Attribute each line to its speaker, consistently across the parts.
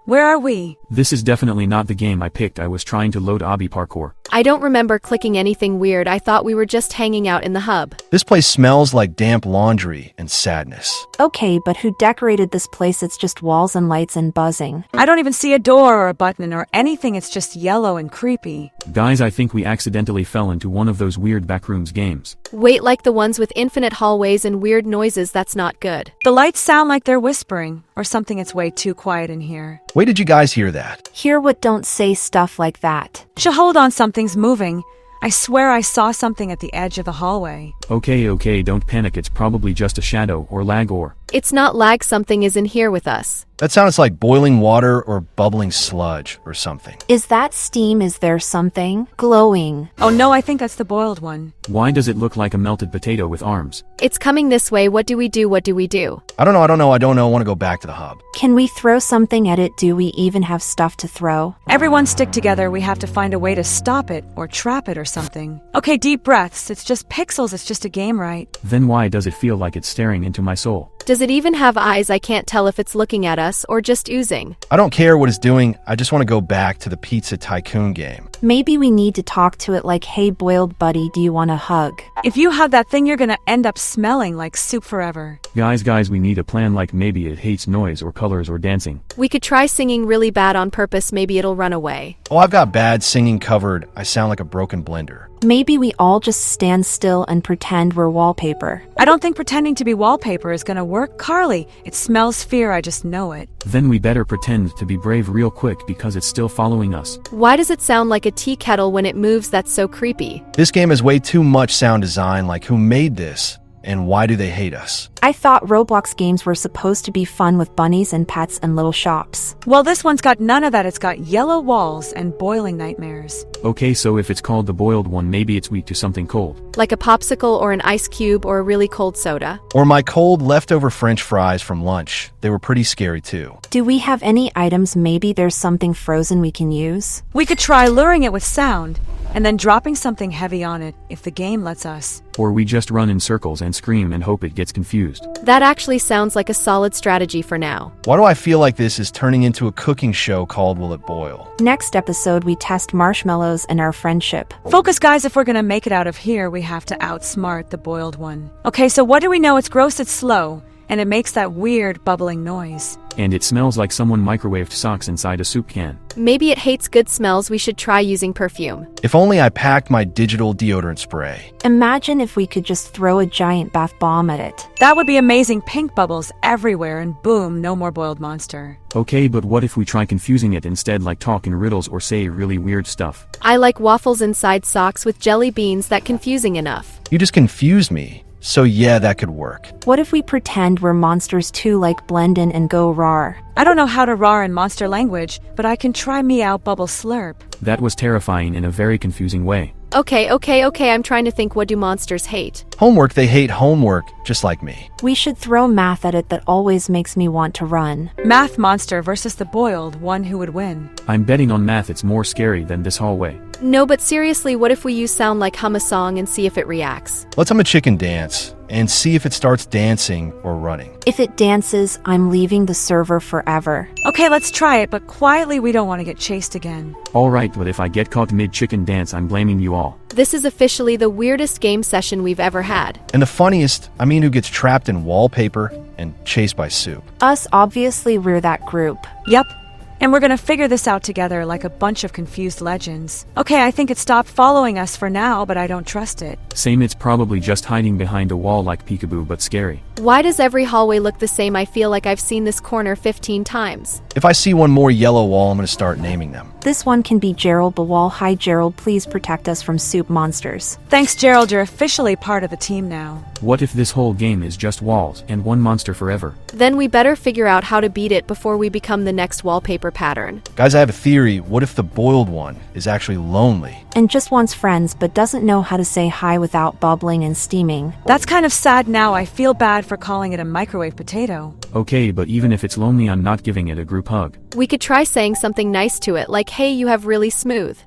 Speaker 1: Where are we?
Speaker 2: This is definitely not the game I picked. I was trying to load obby parkour.
Speaker 3: I don't remember clicking anything weird. I thought we were just hanging out in the hub.
Speaker 4: This place smells like damp laundry and sadness.
Speaker 5: Okay, but who decorated this place? It's just walls and lights and buzzing.
Speaker 1: I don't even see a door or a button or anything. It's just yellow and creepy.
Speaker 2: Guys, I think we accidentally fell into one of those weird backrooms games.
Speaker 3: Wait, like the ones with infinite hallways and weird noises? That's not good.
Speaker 1: The lights sound like they're whispering, or something. It's way too quiet in here.
Speaker 4: Wait, did you guys hear that?
Speaker 5: Hear what? Don't say stuff like that.
Speaker 1: Hold on, something's moving. I swear I saw something at the edge of the hallway.
Speaker 2: Okay, don't panic. It's probably just a shadow or lag or...
Speaker 3: It's not lag. Something is in here with us.
Speaker 4: That sounds like boiling water or bubbling sludge or something.
Speaker 5: Is that steam? Is there something glowing?
Speaker 1: Oh no, I think that's the boiled one.
Speaker 2: Why does it look like a melted potato with arms?
Speaker 3: It's coming this way. What do we do? What do we do?
Speaker 4: I don't know. I want to go back to the hub.
Speaker 5: Can we throw something at it? Do we even have stuff to throw?
Speaker 1: Everyone stick together. We have to find a way to stop it or trap it or something. Okay, deep breaths. It's just pixels. It's just a game, right?
Speaker 2: Then why does it feel like it's staring into my soul?
Speaker 3: Does it even have eyes? I can't tell if it's looking at us or just oozing.
Speaker 4: I don't care what it's doing. I just want to go back to the Pizza Tycoon game.
Speaker 5: Maybe we need to talk to it like, hey, boiled buddy, do you want a hug?
Speaker 1: If you hug that thing, you're gonna end up smelling like soup forever.
Speaker 2: Guys, we need a plan. Like maybe it hates noise or colors or dancing.
Speaker 3: We could try singing really bad on purpose. Maybe it'll run away.
Speaker 4: Oh, I've got bad singing covered. I sound like a broken blender.
Speaker 5: Maybe we all just stand still and pretend we're wallpaper.
Speaker 1: I don't think pretending to be wallpaper is gonna work. Carly, it smells fear. I just know it.
Speaker 2: Then we better pretend to be brave real quick because it's still following us.
Speaker 3: Why does it sound like a tea kettle when it moves? That's so creepy.
Speaker 4: This game has way too much sound design. Like, who made this? And why do they hate us?
Speaker 5: I thought Roblox games were supposed to be fun with bunnies and pets and little shops.
Speaker 1: Well, this one's got none of that. It's got yellow walls and boiling nightmares.
Speaker 2: Okay, so if it's called the boiled one, maybe it's weak to something cold.
Speaker 3: Like a popsicle or an ice cube or a really cold soda.
Speaker 4: Or my cold leftover French fries from lunch. They were pretty scary too.
Speaker 5: Do we have any items? Maybe there's something frozen we can use?
Speaker 1: We could try luring it with sound and then dropping something heavy on it if the game lets us.
Speaker 2: Or we just run in circles and scream and hope it gets confused.
Speaker 3: That actually sounds like a solid strategy for now.
Speaker 4: Why do I feel like this is turning into a cooking show called Will It Boil?
Speaker 5: Next episode, we test marshmallows and our friendship.
Speaker 1: Focus, guys. If we're gonna make it out of here, we have to outsmart the boiled one. Okay, so what do we know? It's gross, it's slow, and it makes that weird bubbling noise.
Speaker 2: And it smells like someone microwaved socks inside a soup can.
Speaker 3: Maybe it hates good smells. We should try using perfume.
Speaker 4: If only I packed my digital deodorant spray.
Speaker 5: Imagine if we could just throw a giant bath bomb at it.
Speaker 1: That would be amazing. Pink bubbles everywhere and boom, no more boiled monster.
Speaker 2: Okay, but what if we try confusing it instead, like talk in riddles or say really weird stuff?
Speaker 3: I like waffles inside socks with jelly beans. That confusing enough.
Speaker 4: You just confused me. So yeah, that could work.
Speaker 5: What if we pretend we're monsters too, like blend in and go roar?
Speaker 1: I don't know how to roar in monster language, but I can try meow bubble slurp.
Speaker 2: That was terrifying in a very confusing way.
Speaker 3: Okay, I'm trying to think, what do monsters hate?
Speaker 4: Homework. They hate homework, just like me.
Speaker 5: We should throw math at it. That always makes me want to run.
Speaker 1: Math monster versus the boiled one, who would win?
Speaker 2: I'm betting on math. It's more scary than this hallway.
Speaker 3: No, but seriously, what if we use sound like hum a song and see if it reacts?
Speaker 4: Let's hum a chicken dance and see if it starts dancing or running.
Speaker 5: If it dances, I'm leaving the server forever.
Speaker 1: Okay, let's try it, but quietly. We don't want to get chased again.
Speaker 2: Alright, but if I get caught mid-chicken dance, I'm blaming you all.
Speaker 3: This is officially the weirdest game session we've ever had.
Speaker 4: And the funniest, I mean, who gets trapped in wallpaper and chased by soup?
Speaker 5: Us, obviously, we're that group.
Speaker 1: Yep. And we're gonna figure this out together like a bunch of confused legends. Okay, I think it stopped following us for now, but I don't trust it.
Speaker 2: Same, it's probably just hiding behind a wall like peekaboo, but scary.
Speaker 3: Why does every hallway look the same? I feel like I've seen this corner 15 times.
Speaker 4: If I see one more yellow wall, I'm gonna start naming them.
Speaker 5: This one can be Gerald the wall. Hi Gerald, please protect us from soup monsters.
Speaker 1: Thanks Gerald, you're officially part of the team now.
Speaker 2: What if this whole game is just walls and one monster forever?
Speaker 3: Then we better figure out how to beat it before we become the next wallpaper pattern.
Speaker 4: Guys, I have a theory. What if the boiled one is actually lonely?
Speaker 5: And just wants friends but doesn't know how to say hi without bubbling and steaming.
Speaker 1: That's kind of sad now. I feel bad for calling it a microwave potato.
Speaker 2: Okay, but even if it's lonely, I'm not giving it a group hug.
Speaker 3: We could try saying something nice to it, like, hey, you have really smooth.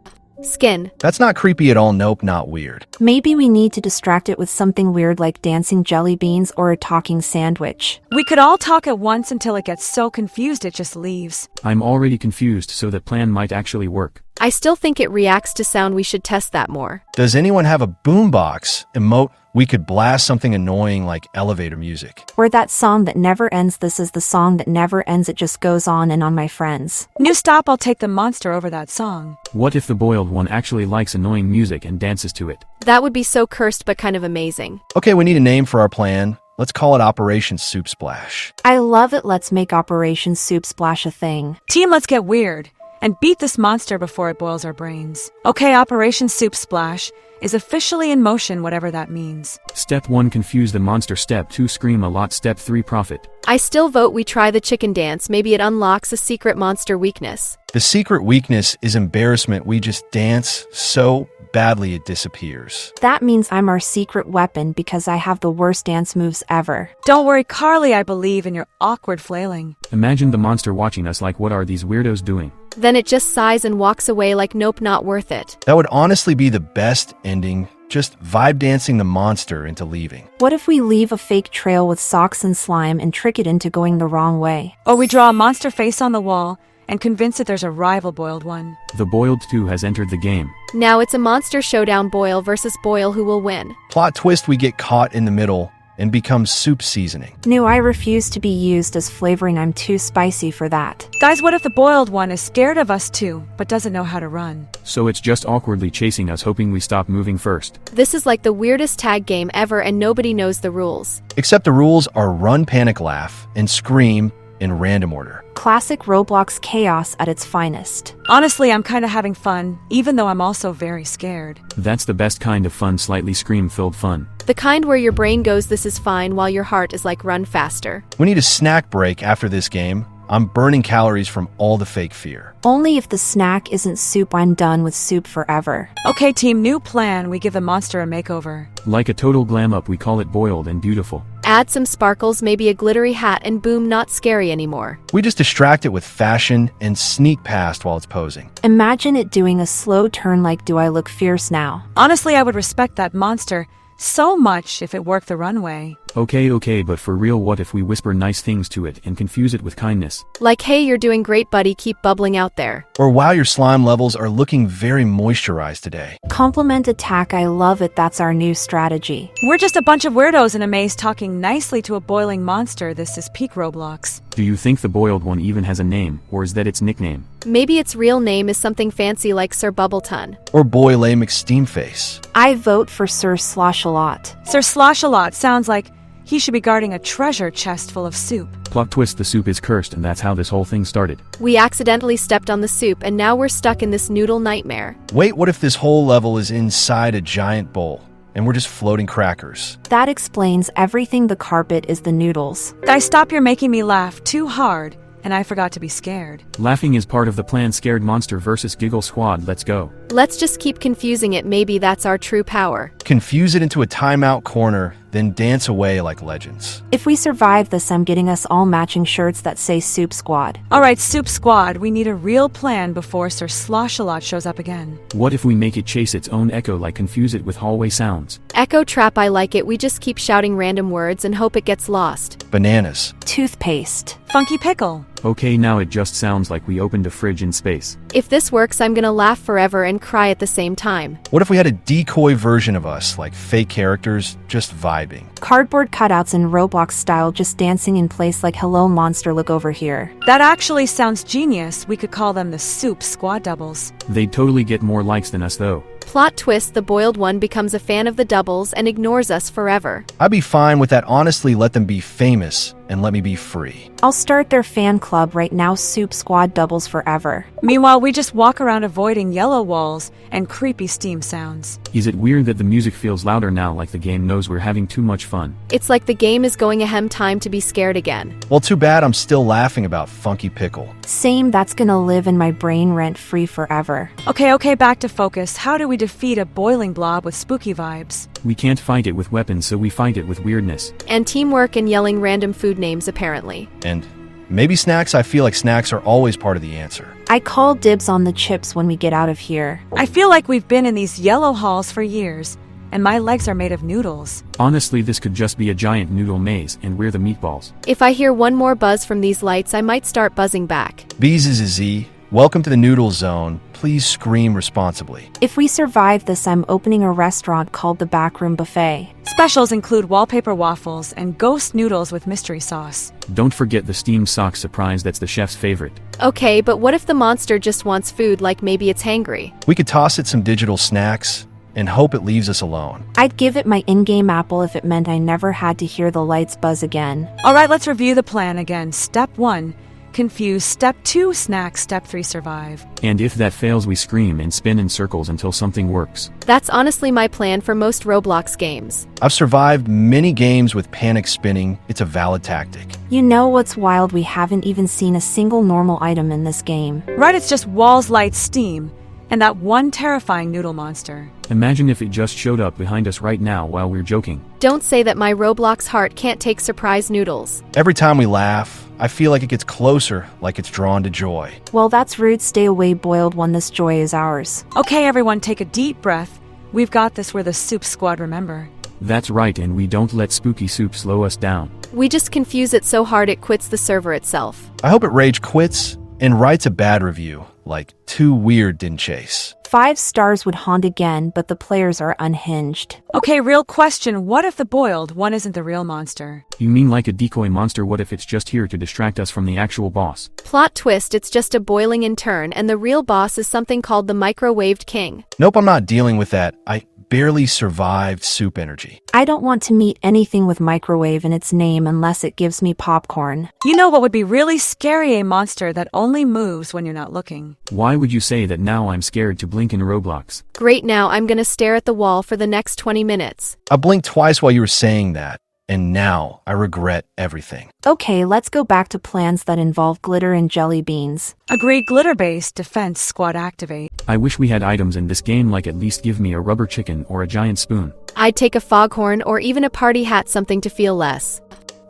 Speaker 3: Skin.
Speaker 4: That's not creepy at all. Nope, not weird.
Speaker 5: Maybe we need to distract it with something weird like dancing jelly beans or a talking sandwich.
Speaker 1: We could all talk at once until it gets so confused it just leaves.
Speaker 2: I'm already confused, so that plan might actually work.
Speaker 3: I still think it reacts to sound. We should test that more.
Speaker 4: Does anyone have a boombox? Emote, we could blast something annoying like elevator music.
Speaker 5: Or that song that never ends. This is the song that never ends. It just goes on and on, my friends.
Speaker 1: New stop, I'll take the monster over that song.
Speaker 2: What if the boiled one actually likes annoying music and dances to it?
Speaker 3: That would be so cursed but kind of amazing.
Speaker 4: Okay, we need a name for our plan. Let's call it Operation Soup Splash.
Speaker 5: I love it. Let's make Operation Soup Splash a thing.
Speaker 1: Team, let's get weird and beat this monster before it boils our brains. Okay, Operation Soup Splash is officially in motion, whatever that means.
Speaker 2: Step 1, confuse the monster. Step 2, scream a lot. Step 3, profit.
Speaker 3: I still vote we try the chicken dance. Maybe it unlocks a secret monster weakness.
Speaker 4: The secret weakness is embarrassment. We just dance so badly it disappears.
Speaker 5: That means I'm our secret weapon because I have the worst dance moves ever.
Speaker 1: Don't worry, Carly, I believe in your awkward flailing.
Speaker 2: Imagine the monster watching us like, what are these weirdos doing?
Speaker 3: Then it just sighs and walks away like, nope, not worth it.
Speaker 4: That would honestly be the best ending, just vibe dancing the monster into leaving.
Speaker 5: What if we leave a fake trail with socks and slime and trick it into going the wrong way?
Speaker 1: Or we draw a monster face on the wall and convince it there's a rival boiled one.
Speaker 2: The boiled 2 has entered the game.
Speaker 3: Now it's a monster showdown, Boil versus Boil. Who will win?
Speaker 4: Plot twist, we get caught in the middle and become soup seasoning.
Speaker 5: No, I refuse to be used as flavoring. I'm too spicy for that.
Speaker 1: Guys, what if the boiled one is scared of us too, but doesn't know how to run?
Speaker 2: So it's just awkwardly chasing us, hoping we stop moving first.
Speaker 3: This is like the weirdest tag game ever and nobody knows the rules.
Speaker 4: Except the rules are run, panic, laugh, and scream in random order.
Speaker 5: Classic Roblox chaos at its finest.
Speaker 1: Honestly, I'm kind of having fun, even though I'm also very scared.
Speaker 2: That's the best kind of fun, slightly scream-filled fun.
Speaker 3: The kind where your brain goes, this is fine, while your heart is like, run faster.
Speaker 4: We need a snack break after this game. I'm burning calories from all the fake fear.
Speaker 5: Only if the snack isn't soup. I'm done with soup forever.
Speaker 1: Okay, team, new plan. We give the monster a makeover.
Speaker 2: Like a total glam up, we call it boiled and beautiful.
Speaker 3: Add some sparkles, maybe a glittery hat, and boom, not scary anymore.
Speaker 4: We just distract it with fashion and sneak past while it's posing.
Speaker 5: Imagine it doing a slow turn like, do I look fierce now?
Speaker 1: Honestly, I would respect that monster so much if it worked the runway.
Speaker 2: Okay, but for real, what if we whisper nice things to it and confuse it with kindness?
Speaker 3: Like, hey, you're doing great, buddy, keep bubbling out there.
Speaker 4: Or wow, your slime levels are looking very moisturized today.
Speaker 5: Compliment attack. I love it. That's our new strategy.
Speaker 1: We're just a bunch of weirdos in a maze talking nicely to a boiling monster. This is peak Roblox.
Speaker 2: Do you think the boiled one even has a name, or is that its nickname?
Speaker 3: Maybe its real name is something fancy like Sir Bubbleton.
Speaker 4: Or Boy Lay McSteamface.
Speaker 5: I vote for Sir Slosh-a-lot.
Speaker 1: Sir Slosh-a-lot sounds like he should be guarding a treasure chest full of soup.
Speaker 2: Plot twist, the soup is cursed, and that's how this whole thing started.
Speaker 3: We accidentally stepped on the soup and now we're stuck in this noodle nightmare.
Speaker 4: Wait, what if this whole level is inside a giant bowl and we're just floating crackers?
Speaker 5: That explains everything. The carpet is the noodles.
Speaker 1: Guys, stop, you're making me laugh too hard, and I forgot to be scared.
Speaker 2: Laughing is part of the plan. Scared monster versus giggle squad, let's go.
Speaker 3: Let's just keep confusing it, maybe that's our true power.
Speaker 4: Confuse it into a timeout corner, then dance away like legends.
Speaker 5: If we survive this, I'm getting us all matching shirts that say Soup Squad.
Speaker 1: Alright, Soup Squad, we need a real plan before Sir Slosh-a-lot shows up again.
Speaker 2: What if we make it chase its own echo, like confuse it with hallway sounds?
Speaker 3: Echo trap, I like it. We just keep shouting random words and hope it gets lost.
Speaker 4: Bananas.
Speaker 5: Toothpaste.
Speaker 1: Funky Pickle.
Speaker 2: Okay, now it just sounds like we opened a fridge in space.
Speaker 3: If this works, I'm gonna laugh forever and cry at the same time.
Speaker 4: What if we had a decoy version of us, like fake characters, just vibing?
Speaker 5: Cardboard cutouts in Roblox style, just dancing in place like, hello monster, look over here.
Speaker 1: That actually sounds genius. We could call them the Soup Squad Doubles.
Speaker 2: They'd totally get more likes than us though.
Speaker 3: Plot twist, the boiled one becomes a fan of the doubles and ignores us forever.
Speaker 4: I'd be fine with that. Honestly, let them be famous and let me be free.
Speaker 5: I'll start their fan club right now. Soup Squad Doubles forever.
Speaker 1: Meanwhile, we just walk around avoiding yellow walls and creepy steam sounds.
Speaker 2: Is it weird that the music feels louder now, like the game knows we're having too much fun?
Speaker 3: It's like the game is going ahem, time to be scared again.
Speaker 4: Well, too bad I'm still laughing about Funky Pickle.
Speaker 5: Same, that's gonna live in my brain rent-free forever.
Speaker 1: Okay, back to focus. How do we defeat a boiling blob with spooky vibes?
Speaker 2: We can't fight it with weapons, so we fight it with weirdness.
Speaker 3: And teamwork and yelling random food names, apparently.
Speaker 4: And Maybe snacks? I feel like snacks are always part of the answer.
Speaker 5: I call dibs on the chips when we get out of here.
Speaker 1: I feel like we've been in these yellow halls for years, and my legs are made of noodles.
Speaker 2: Honestly, this could just be a giant noodle maze, and we're the meatballs.
Speaker 3: If I hear one more buzz from these lights, I might start buzzing back.
Speaker 4: Bees is a Z. Welcome to the noodle zone. Please scream responsibly.
Speaker 5: If we survive this, I'm opening a restaurant called the Backroom Buffet.
Speaker 1: Specials include wallpaper waffles and ghost noodles with mystery sauce.
Speaker 2: Don't forget the steamed sock surprise, that's the chef's favorite.
Speaker 3: Okay, but what if the monster just wants food, like maybe it's hangry?
Speaker 4: We could toss it some digital snacks and hope it leaves us alone.
Speaker 5: I'd give it my in-game apple if it meant I never had to hear the lights buzz again.
Speaker 1: All right, let's review the plan again. Step 1, confuse. Step 2, snack. Step 3, survive.
Speaker 2: And if that fails, we scream and spin in circles until something works.
Speaker 3: That's honestly my plan for most Roblox games.
Speaker 4: I've survived many games with panic spinning. It's a valid tactic.
Speaker 5: You know what's wild? We haven't even seen a single normal item in this game.
Speaker 1: Right, it's just walls, lights, steam, and that one terrifying noodle monster.
Speaker 2: Imagine if it just showed up behind us right now while we're joking.
Speaker 3: Don't say that. My Roblox heart can't take surprise noodles.
Speaker 4: Every time we laugh, I feel like it gets closer, like it's drawn to joy.
Speaker 5: Well, that's rude. Stay away, Boiled One. This joy is ours.
Speaker 1: Okay, everyone, take a deep breath. We've got this. We're the Soup Squad, remember?
Speaker 2: That's right, and we don't let spooky soup slow us down.
Speaker 3: We just confuse it so hard it quits the server itself.
Speaker 4: I hope it rage quits and writes a bad review, like too weird didn't chase.
Speaker 5: 5 stars would haunt again, but the players are unhinged.
Speaker 1: Okay, real question. What if the boiled one isn't the real monster?
Speaker 2: You mean like a decoy monster? What if it's just here to distract us from the actual boss?
Speaker 3: Plot twist, it's just a boiling intern, and the real boss is something called the microwaved king.
Speaker 4: Nope, I'm not dealing with that. I barely survived soup energy.
Speaker 5: I don't want to meet anything with microwave in its name unless it gives me popcorn.
Speaker 1: You know what would be really scary? A monster that only moves when you're not looking.
Speaker 2: Why would you say that now? I'm scared to blink in Roblox.
Speaker 3: Great, now I'm gonna stare at the wall for the next 20 minutes.
Speaker 4: I blinked twice while you were saying that, and now I regret everything.
Speaker 5: Okay, let's go back to plans that involve glitter and jelly beans.
Speaker 1: Agreed, glitter-based defense squad activate.
Speaker 2: I wish we had items in this game, like at least give me a rubber chicken or a giant spoon.
Speaker 3: I'd take a foghorn or even a party hat, something to feel less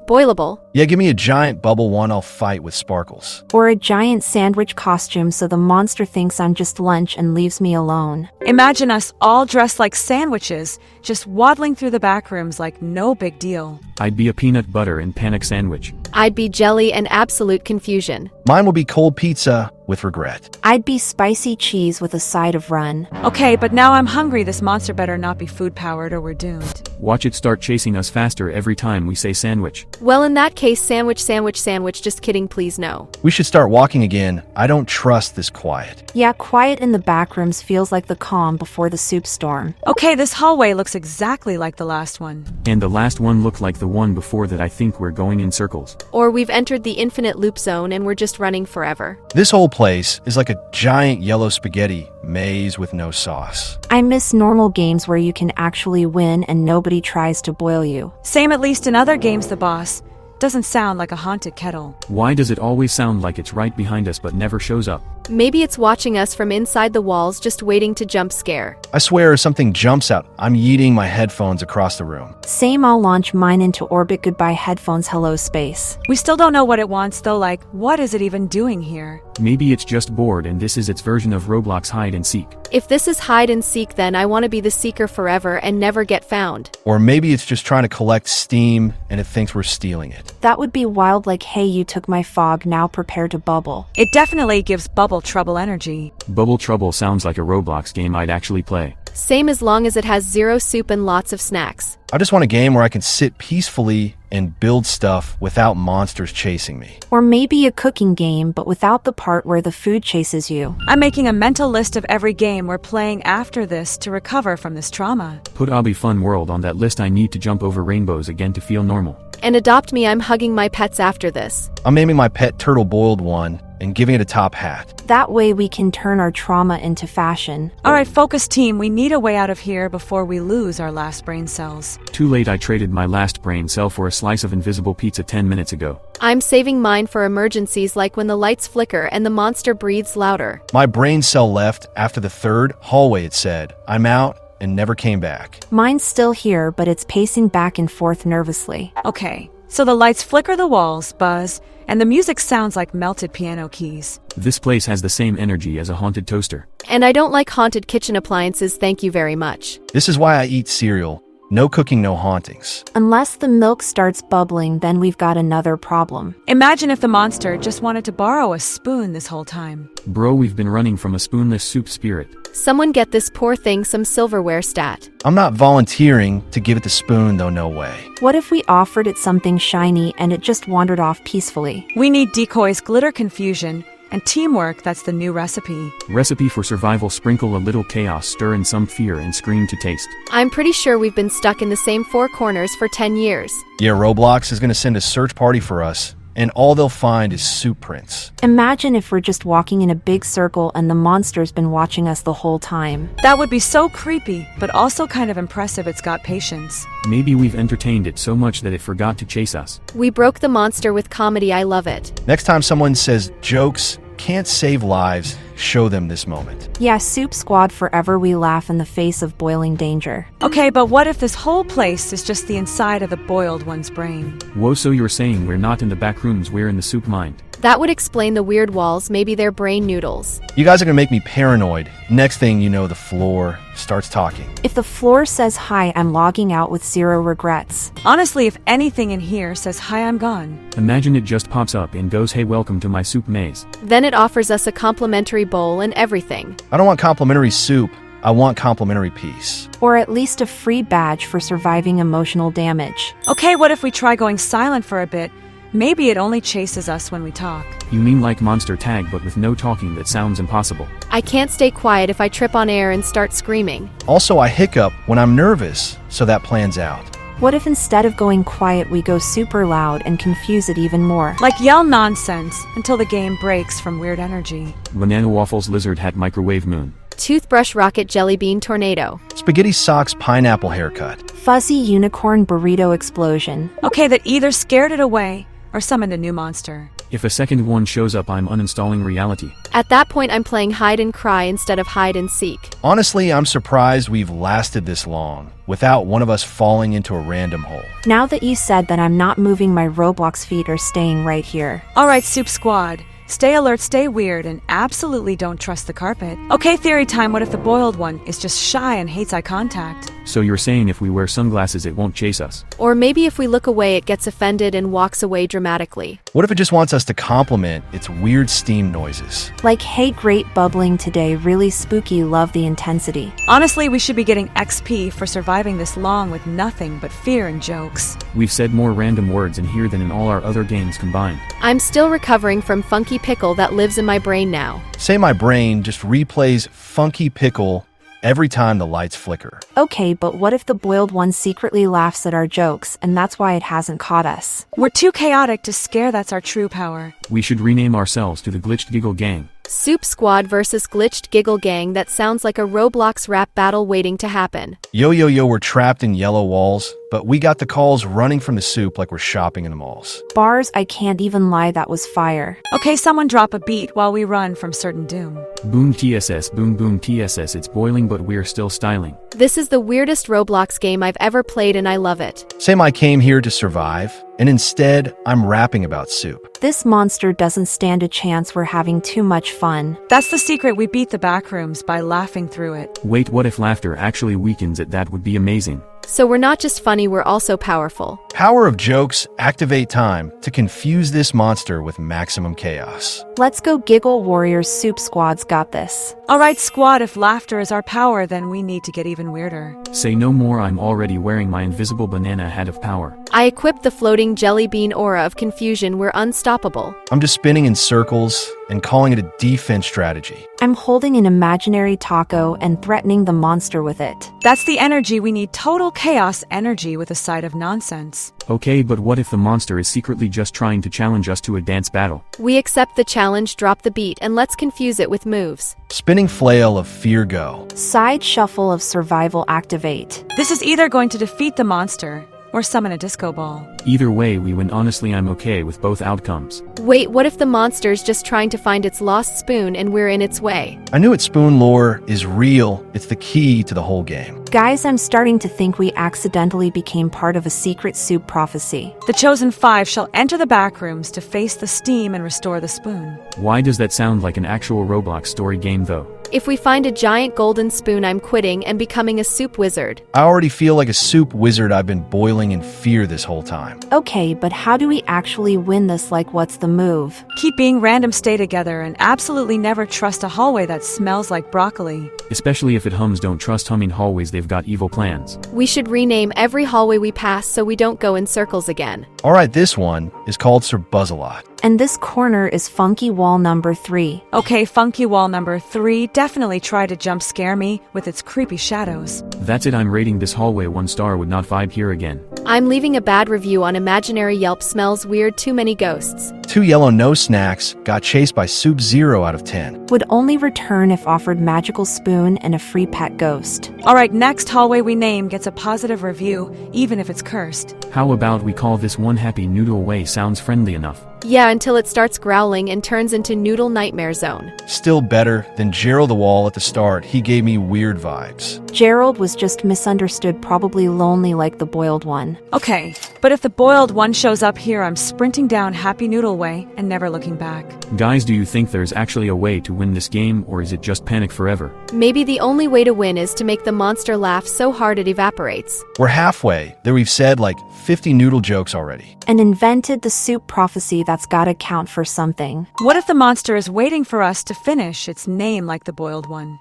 Speaker 3: boilable.
Speaker 4: Yeah, give me a giant bubble one. I'll fight with sparkles.
Speaker 5: Or a giant sandwich costume so the monster thinks I'm just lunch and leaves me alone.
Speaker 1: Imagine us all dressed like sandwiches, just waddling through the back rooms like no big deal.
Speaker 2: I'd be a peanut butter and panic sandwich.
Speaker 3: I'd be jelly and absolute confusion.
Speaker 4: Mine will be cold pizza with regret.
Speaker 5: I'd be spicy cheese with a side of run.
Speaker 1: Okay, but now I'm hungry. This monster better not be food-powered or we're doomed.
Speaker 2: Watch it start chasing us faster every time we say sandwich.
Speaker 3: Well, in that case, sandwich, sandwich, sandwich. Just kidding, please no.
Speaker 4: We should start walking again. I don't trust this quiet.
Speaker 5: Yeah, quiet in the back rooms feels like the calm before the soup storm.
Speaker 1: Okay, this hallway looks exactly like the last one.
Speaker 2: And the last one looked like the one before that. I think we're going in circles.
Speaker 3: Or we've entered the infinite loop zone and we're just running forever.
Speaker 4: This whole place is like a giant yellow spaghetti maze with no sauce.
Speaker 5: I miss normal games where you can actually win and nobody tries to boil you.
Speaker 1: Same, at least in other games the boss doesn't sound like a haunted kettle.
Speaker 2: Why does it always sound like it's right behind us but never shows up?
Speaker 3: Maybe it's watching us from inside the walls, just waiting to jump scare.
Speaker 4: I swear if something jumps out, I'm yeeting my headphones across the room.
Speaker 5: Same, I'll launch mine into orbit. Goodbye headphones, hello space.
Speaker 1: We still don't know what it wants though, like, what is it even doing here?
Speaker 2: Maybe it's just bored and this is its version of Roblox hide and seek.
Speaker 3: If this is hide and seek, then I want to be the seeker forever and never get found.
Speaker 4: Or maybe it's just trying to collect steam and it thinks we're stealing it.
Speaker 5: That would be wild, like, hey, you took my fog, now prepare to bubble.
Speaker 1: It definitely gives bubble trouble energy.
Speaker 2: Bubble Trouble sounds like a Roblox game I'd actually play.
Speaker 3: Same, as long as it has zero soup and lots of snacks.
Speaker 4: I just want a game where I can sit peacefully and build stuff without monsters chasing me.
Speaker 5: Or maybe a cooking game, but without the part where the food chases you.
Speaker 1: I'm making a mental list of every game we're playing after this to recover from this trauma.
Speaker 2: Put Obby Fun World on that list. I need to jump over rainbows again to feel normal.
Speaker 3: And adopt me, I'm hugging my pets after this.
Speaker 4: I'm naming my pet Turtle Boiled One and giving it a top hat.
Speaker 5: That way we can turn our trauma into fashion.
Speaker 1: Alright, focus team, we need a way out of here before we lose our last brain cells.
Speaker 2: Too late, I traded my last brain cell for a slice of invisible pizza 10 minutes ago.
Speaker 3: I'm saving mine for emergencies, like when the lights flicker and the monster breathes louder.
Speaker 4: My brain cell left after the third hallway, it said. I'm out and never came back.
Speaker 5: Mine's still here, but it's pacing back and forth nervously.
Speaker 1: Okay, So the lights flicker, the walls buzz, and the music sounds like melted piano keys.
Speaker 2: This place has the same energy as a haunted toaster.
Speaker 3: And I don't like haunted kitchen appliances, thank you very much.
Speaker 4: This is why I eat cereal. No cooking, no hauntings.
Speaker 5: Unless the milk starts bubbling, then we've got another problem.
Speaker 1: Imagine if the monster just wanted to borrow a spoon this whole time.
Speaker 2: Bro, we've been running from a spoonless soup spirit.
Speaker 3: Someone get this poor thing some silverware stat.
Speaker 4: I'm not volunteering to give it the spoon, though, no way.
Speaker 5: What if we offered it something shiny and it just wandered off peacefully?
Speaker 1: We need decoys, glitter, confusion, and teamwork. That's the new recipe.
Speaker 2: Recipe for survival: sprinkle a little chaos, stir in some fear, and scream to taste.
Speaker 3: I'm pretty sure we've been stuck in the same four corners for 10 years.
Speaker 4: Yeah, Roblox is gonna send a search party for us, and all they'll find is soup prints.
Speaker 5: Imagine if we're just walking in a big circle and the monster's been watching us the whole time.
Speaker 1: That would be so creepy, but also kind of impressive. It's got patience.
Speaker 2: Maybe we've entertained it so much that it forgot to chase us.
Speaker 3: We broke the monster with comedy, I love it.
Speaker 4: Next time someone says jokes can't save lives, show them this moment.
Speaker 5: Yeah, Soup Squad forever, we laugh in the face of boiling danger.
Speaker 1: Okay, but what if this whole place is just the inside of the boiled one's brain?
Speaker 2: Whoa, so you're saying we're not in the back rooms, we're in the soup mind.
Speaker 3: That would explain the weird walls, maybe they're brain noodles.
Speaker 4: You guys are gonna make me paranoid. Next thing you know, the floor starts talking.
Speaker 5: If the floor says hi, I'm logging out with 0 regrets.
Speaker 1: Honestly, if anything in here says hi, I'm gone.
Speaker 2: Imagine it just pops up and goes, hey, welcome to my soup maze.
Speaker 3: Then it offers us a complimentary bowl and everything.
Speaker 4: I don't want complimentary soup, I want complimentary peace.
Speaker 5: Or at least a free badge for surviving emotional damage.
Speaker 1: Okay, what if we try going silent for a bit? Maybe it only chases us when we talk.
Speaker 2: You mean like Monster Tag but with no talking? That sounds impossible.
Speaker 3: I can't stay quiet if I trip on air and start screaming.
Speaker 4: Also, I hiccup when I'm nervous, so that plans out.
Speaker 5: What if instead of going quiet, we go super loud and confuse it even more?
Speaker 1: Like yell nonsense until the game breaks from weird energy.
Speaker 2: Banana waffles, lizard hat, microwave moon.
Speaker 3: Toothbrush, rocket, jelly bean, tornado.
Speaker 4: Spaghetti socks, pineapple haircut.
Speaker 5: Fuzzy unicorn burrito explosion.
Speaker 1: Okay, that either scared it away or summoned a new monster.
Speaker 2: If a second one shows up, I'm uninstalling reality.
Speaker 3: At that point, I'm playing hide and cry instead of hide and seek.
Speaker 4: Honestly, I'm surprised we've lasted this long without one of us falling into a random hole.
Speaker 5: Now that you said that, I'm not moving, my Roblox feet are staying right here.
Speaker 1: Alright, Soup Squad. Stay alert, stay weird, and absolutely don't trust the carpet. Okay, theory time. What if the boiled one is just shy and hates eye contact?
Speaker 2: So you're saying if we wear sunglasses it won't chase us?
Speaker 3: Or maybe if we look away it gets offended and walks away dramatically.
Speaker 4: What if it just wants us to compliment its weird steam noises?
Speaker 5: Like, hey, great bubbling today, really spooky, love the intensity.
Speaker 1: Honestly, we should be getting XP for surviving this long with nothing but fear and jokes.
Speaker 2: We've said more random words in here than in all our other games combined.
Speaker 3: I'm still recovering from Funky Pickle that lives in my brain now.
Speaker 4: Say my brain just replays Funky Pickle every time the lights flicker.
Speaker 5: Okay, but what if the boiled one secretly laughs at our jokes and that's why it hasn't caught us?
Speaker 1: We're too chaotic to scare, that's our true power.
Speaker 2: We should rename ourselves to the Glitched Giggle Gang.
Speaker 3: Soup Squad versus Glitched Giggle Gang. That sounds like a Roblox rap battle waiting to happen.
Speaker 4: Yo, yo, yo, we're trapped in yellow walls, but we got the calls running from the soup like we're shopping in the malls.
Speaker 5: Bars, I can't even lie, that was fire.
Speaker 1: Okay, someone drop a beat while we run from certain doom.
Speaker 2: Boom TSS, boom boom TSS, it's boiling but we're still styling.
Speaker 3: This is the weirdest Roblox game I've ever played and I love it.
Speaker 4: Say I came here to survive, and instead, I'm rapping about soup.
Speaker 5: This monster doesn't stand a chance, we're having too much fun.
Speaker 1: That's the secret, we beat the backrooms by laughing through it.
Speaker 2: Wait, what if laughter actually weakens it? That would be amazing.
Speaker 3: So we're not just funny, we're also powerful.
Speaker 4: Power of jokes, activate time to confuse this monster with maximum chaos.
Speaker 5: Let's go, Giggle Warriors, Soup Squad's got this.
Speaker 1: Alright, squad, if laughter is our power, then we need to get even weirder.
Speaker 2: Say no more, I'm already wearing my invisible banana hat of power.
Speaker 3: I equipped the floating jelly bean aura of confusion, we're unstoppable.
Speaker 4: I'm just spinning in circles and calling it a defense strategy.
Speaker 5: I'm holding an imaginary taco and threatening the monster with it.
Speaker 1: That's the energy we need, total chaos energy with a side of nonsense.
Speaker 2: Okay, but what if the monster is secretly just trying to challenge us to a dance battle?
Speaker 3: We accept the challenge, drop the beat, and let's confuse it with moves.
Speaker 4: Spinning flail of fear go.
Speaker 5: Side shuffle of survival activate.
Speaker 1: This is either going to defeat the monster or summon a disco ball.
Speaker 2: Either way we win. Honestly, I'm okay with both outcomes.
Speaker 3: Wait, what if the monster's just trying to find its lost spoon and we're in its way?
Speaker 4: I knew its spoon lore is real. It's the key to the whole game.
Speaker 5: Guys, I'm starting to think we accidentally became part of a secret soup prophecy.
Speaker 1: The chosen 5 shall enter the backrooms to face the steam and restore the spoon.
Speaker 2: Why does that sound like an actual Roblox story game though?
Speaker 3: If we find a giant golden spoon, I'm quitting and becoming a soup wizard.
Speaker 4: I already feel like a soup wizard. I've been boiling in fear this whole time.
Speaker 5: Okay, but how do we actually win this? Like, what's the move?
Speaker 1: Keep being random, stay together, and absolutely never trust a hallway that smells like broccoli.
Speaker 2: Especially if it hums. Don't trust humming hallways, they've got evil plans.
Speaker 3: We should rename every hallway we pass so we don't go in circles again.
Speaker 4: Alright, this one is called Sir Buzz-a-Lot.
Speaker 5: And this corner is Funky Wall number 3.
Speaker 1: Okay, funky wall number 3 definitely tried to jump scare me with its creepy shadows.
Speaker 2: That's it, I'm rating this hallway 1 star, would not vibe here again.
Speaker 3: I'm leaving a bad review on imaginary Yelp, smells weird, too many ghosts.
Speaker 4: 2 yellow no snacks got chased by soup 0 out of 10.
Speaker 5: Would only return if offered magical spoon and a free pet ghost.
Speaker 1: Alright, next hallway we name gets a positive review, even if it's cursed.
Speaker 2: How about we call this one Happy Noodle Way? Sounds friendly enough.
Speaker 3: Yeah, until it starts growling and turns into Noodle Nightmare Zone.
Speaker 4: Still better than Gerald the Wall at the start. He gave me weird vibes.
Speaker 5: Gerald was just misunderstood, probably lonely like the boiled one.
Speaker 1: Okay, but if the boiled one shows up here, I'm sprinting down Happy Noodle Way and never looking back.
Speaker 2: Guys, do you think there's actually a way to win this game, or is it just panic forever?
Speaker 3: Maybe the only way to win is to make the monster laugh so hard it evaporates.
Speaker 4: We're halfway. There we've said like 50 noodle jokes already.
Speaker 5: And invented the soup prophecy. That's gotta count for something.
Speaker 1: What if the monster is waiting for us to finish its name like the boiled one?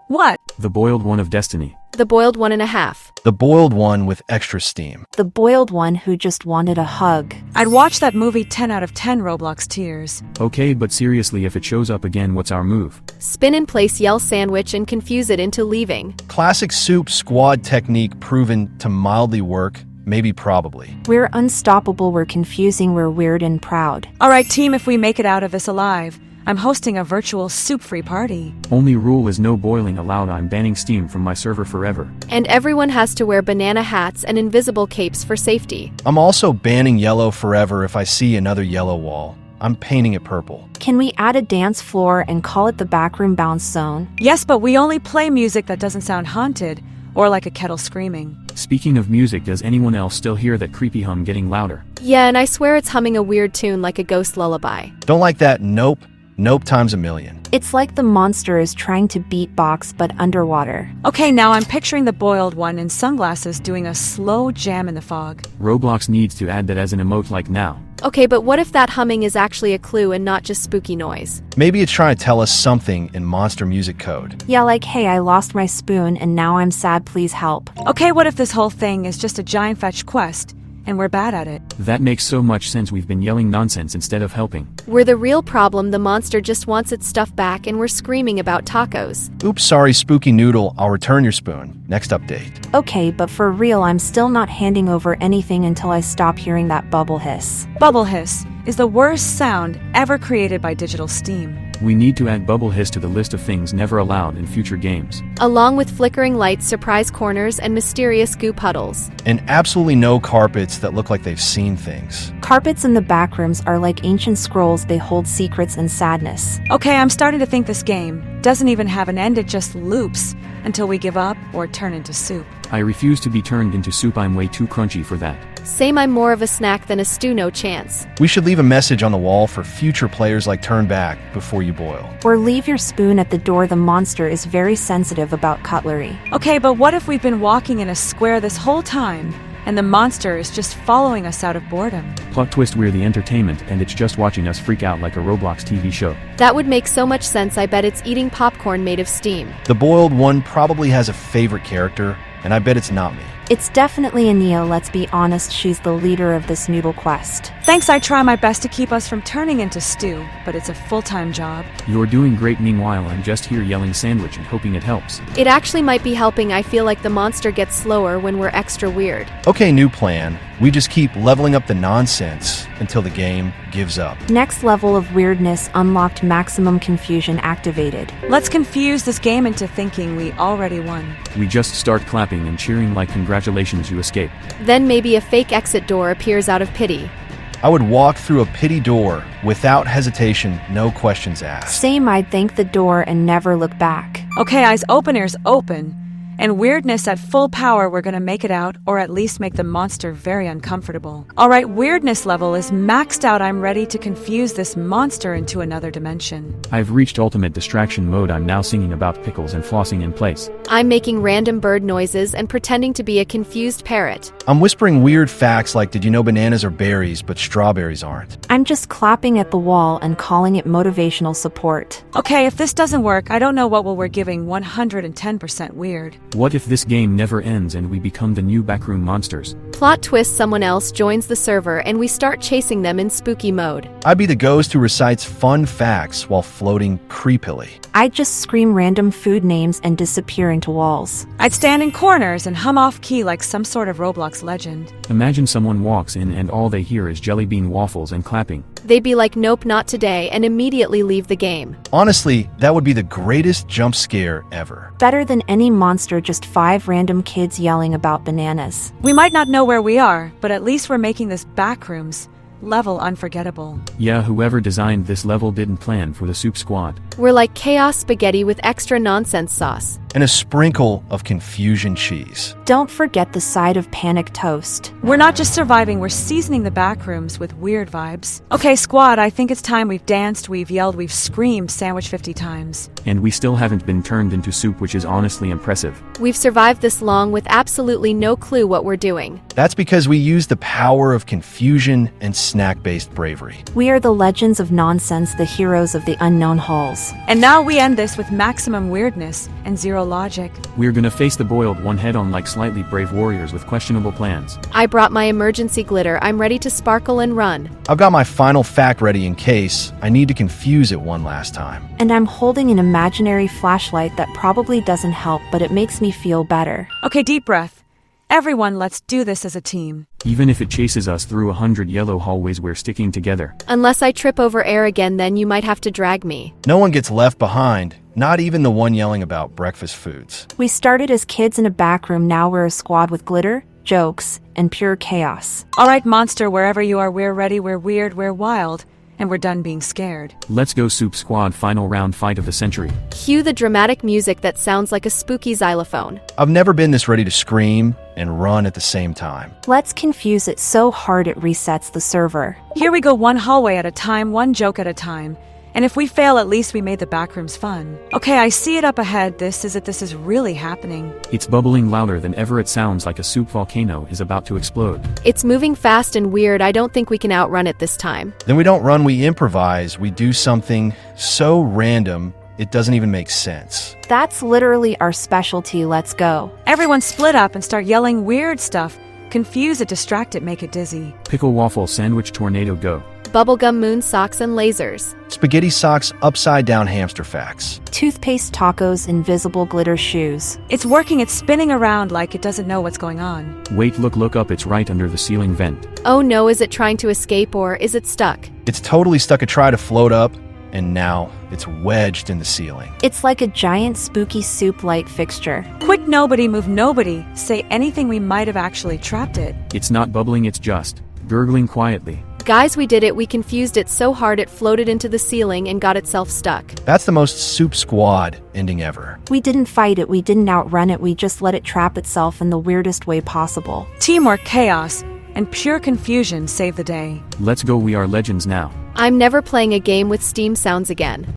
Speaker 1: What?
Speaker 2: The boiled one of destiny.
Speaker 3: The boiled 1.5.
Speaker 4: The boiled one with extra steam.
Speaker 5: The boiled one who just wanted a hug.
Speaker 1: I'd watch that movie 10 out of 10 Roblox tears.
Speaker 2: Okay, but seriously, if it shows up again, what's our move?
Speaker 3: Spin in place, yell sandwich, and confuse it into leaving.
Speaker 4: Classic soup squad technique proven to mildly work. Maybe probably.
Speaker 5: We're unstoppable, we're confusing, we're weird and proud.
Speaker 1: Alright team, if we make it out of this alive, I'm hosting a virtual soup-free party.
Speaker 2: Only rule is no boiling allowed. I'm banning steam from my server forever.
Speaker 3: And everyone has to wear banana hats and invisible capes for safety.
Speaker 4: I'm also banning yellow forever. If I see another yellow wall, I'm painting it purple.
Speaker 5: Can we add a dance floor and call it the backroom bounce zone?
Speaker 1: Yes, but we only play music that doesn't sound haunted or like a kettle screaming.
Speaker 2: Speaking of music, does anyone else still hear that creepy hum getting louder?
Speaker 3: Yeah, and I swear it's humming a weird tune like a ghost lullaby.
Speaker 4: Don't like that? Nope. Nope times a million.
Speaker 5: It's like the monster is trying to beatbox but underwater.
Speaker 1: Okay, now I'm picturing the boiled one in sunglasses doing a slow jam in the fog.
Speaker 2: Roblox needs to add that as an emote like now.
Speaker 3: Okay, but what if that humming is actually a clue and not just spooky noise?
Speaker 4: Maybe it's trying to tell us something in monster music code.
Speaker 5: Yeah, like, hey, I lost my spoon and now I'm sad, please help.
Speaker 1: Okay, what if this whole thing is just a giant fetch quest and we're bad at it?
Speaker 2: That makes so much sense. We've been yelling nonsense instead of helping.
Speaker 3: We're the real problem. The monster just wants its stuff back and we're screaming about tacos.
Speaker 4: Oops, sorry, spooky noodle. I'll return your spoon. Next update.
Speaker 5: Okay, but for real, I'm still not handing over anything until I stop hearing that bubble hiss.
Speaker 1: Bubble hiss is the worst sound ever created by digital steam.
Speaker 2: We need to add bubble hiss to the list of things never allowed in future games.
Speaker 3: Along with flickering lights, surprise corners, and mysterious goo puddles.
Speaker 4: And absolutely no carpets that look like they've seen things.
Speaker 5: Carpets in the backrooms are like ancient scrolls, they hold secrets and sadness.
Speaker 1: Okay, I'm starting to think this game doesn't even have an end, it just loops until we give up or turn into soup.
Speaker 2: I refuse to be turned into soup. I'm way too crunchy for that.
Speaker 3: Same, I'm more of a snack than a stew, no chance.
Speaker 4: We should leave a message on the wall for future players like turn back before you boil.
Speaker 5: Or leave your spoon at the door, the monster is very sensitive about cutlery.
Speaker 1: Okay, but what if we've been walking in a square this whole time and the monster is just following us out of boredom?
Speaker 2: Plot twist, we're the entertainment and it's just watching us freak out like a Roblox TV show.
Speaker 3: That would make so much sense. I bet it's eating popcorn made of steam.
Speaker 4: The boiled one probably has a favorite character, and I bet it's not me.
Speaker 5: It's definitely Aniya, let's be honest, she's the leader of this noodle quest.
Speaker 1: Thanks, I try my best to keep us from turning into stew, but it's a full-time job.
Speaker 2: You're doing great. Meanwhile, I'm just here yelling sandwich and hoping it helps.
Speaker 3: It actually might be helping. I feel like the monster gets slower when we're extra weird.
Speaker 4: Okay, new plan. We just keep leveling up the nonsense until the game gives up.
Speaker 5: Next level of weirdness unlocked, maximum confusion activated.
Speaker 1: Let's confuse this game into thinking we already won.
Speaker 2: We just start clapping and cheering like congratulations, you escaped.
Speaker 3: Then maybe a fake exit door appears out of pity.
Speaker 4: I would walk through a pity door without hesitation, no questions asked.
Speaker 5: Same, I'd thank the door and never look back.
Speaker 1: Okay, eyes open, ears open, And weirdness at full power, we're gonna make it out, or at least make the monster very uncomfortable. Alright, weirdness level is maxed out. I'm ready to confuse this monster into another dimension.
Speaker 2: I've reached ultimate distraction mode. I'm now singing about pickles and flossing in place.
Speaker 3: I'm making random bird noises and pretending to be a confused parrot.
Speaker 4: I'm whispering weird facts like, did you know bananas are berries, but strawberries aren't?
Speaker 5: I'm just clapping at the wall and calling it motivational support.
Speaker 1: Okay, if this doesn't work, I don't know what we're giving 110% weird.
Speaker 2: What if this game never ends and we become the new backroom monsters?
Speaker 3: Plot twist, someone else joins the server and we start chasing them in spooky mode.
Speaker 4: I'd be the ghost who recites fun facts while floating creepily.
Speaker 5: I'd just scream random food names and disappear into walls.
Speaker 1: I'd stand in corners and hum off key like some sort of Roblox legend.
Speaker 2: Imagine someone walks in and all they hear is jelly bean waffles and clapping.
Speaker 3: They'd be like, nope, not today, and immediately leave the game.
Speaker 4: Honestly, that would be the greatest jump scare ever.
Speaker 5: Better than any monster, just 5 random kids yelling about bananas.
Speaker 1: We might not know where we are, but at least we're making this Backrooms level unforgettable.
Speaker 2: Yeah, whoever designed this level didn't plan for the soup squad.
Speaker 3: We're like chaos spaghetti with extra nonsense sauce.
Speaker 4: And a sprinkle of confusion cheese.
Speaker 5: Don't forget the side of panic toast.
Speaker 1: We're not just surviving, we're seasoning the Backrooms with weird vibes. Okay, squad, I think it's time. We've danced, we've yelled, we've screamed sandwich 50 times.
Speaker 2: And we still haven't been turned into soup, which is honestly impressive.
Speaker 3: We've survived this long with absolutely no clue what we're doing.
Speaker 4: That's because we use the power of confusion and snack-based bravery.
Speaker 5: We are the legends of nonsense, the heroes of the unknown halls.
Speaker 1: And now we end this with maximum weirdness and zero logic.
Speaker 2: We're gonna face the boiled one head-on like slightly brave warriors with questionable plans.
Speaker 3: I brought my emergency glitter. I'm ready to sparkle and run.
Speaker 4: I've got my final fact ready in case I need to confuse it one last time.
Speaker 5: And I'm holding an imaginary flashlight that probably doesn't help, but it makes me feel better.
Speaker 1: Okay, deep breath. Everyone, let's do this as a team.
Speaker 2: Even if it chases us through 100 yellow hallways, we're sticking together.
Speaker 3: Unless I trip over air again, then you might have to drag me.
Speaker 4: No one gets left behind, not even the one yelling about breakfast foods.
Speaker 5: We started as kids in a back room, now we're a squad with glitter, jokes, and pure chaos.
Speaker 1: Alright, monster, wherever you are, we're ready, we're weird, we're wild, and we're done being scared.
Speaker 2: Let's go, Soup Squad, final round fight of the century.
Speaker 3: Cue the dramatic music that sounds like a spooky xylophone.
Speaker 4: I've never been this ready to scream and run at the same time.
Speaker 5: Let's confuse it so hard it resets the server.
Speaker 1: Here we go, one hallway at a time, one joke at a time. And if we fail, at least we made the Backrooms fun. Okay, I see it up ahead. This is it. This is really happening.
Speaker 2: It's bubbling louder than ever. It sounds like a soup volcano is about to explode.
Speaker 3: It's moving fast and weird. I don't think we can outrun it this time.
Speaker 4: Then we don't run, we improvise. We do something so random, it doesn't even make sense.
Speaker 5: That's literally our specialty. Let's go.
Speaker 1: Everyone split up and start yelling weird stuff. Confuse it, distract it, make it dizzy.
Speaker 2: Pickle waffle sandwich tornado go.
Speaker 3: Bubblegum moon socks and lasers.
Speaker 4: Spaghetti socks, upside down hamster facts.
Speaker 5: Toothpaste tacos, invisible glitter shoes.
Speaker 1: It's working, it's spinning around like it doesn't know what's going on.
Speaker 2: Wait, look up, it's right under the ceiling vent.
Speaker 3: Oh no, is it trying to escape or is it stuck?
Speaker 4: It's totally stuck. It tried to float up, and now it's wedged in the ceiling.
Speaker 5: It's like a giant spooky soup light fixture.
Speaker 1: Quick, nobody move, nobody say anything, we might have actually trapped it.
Speaker 2: It's not bubbling, it's just gurgling quietly.
Speaker 3: Guys, we did it. We confused it so hard it floated into the ceiling and got itself stuck.
Speaker 4: That's the most Soup Squad ending ever.
Speaker 5: We didn't fight it, we didn't outrun it, we just let it trap itself in the weirdest way possible.
Speaker 1: Teamwork, chaos, and pure confusion save the day.
Speaker 2: Let's go, we are legends now.
Speaker 3: I'm never playing a game with Steam sounds again.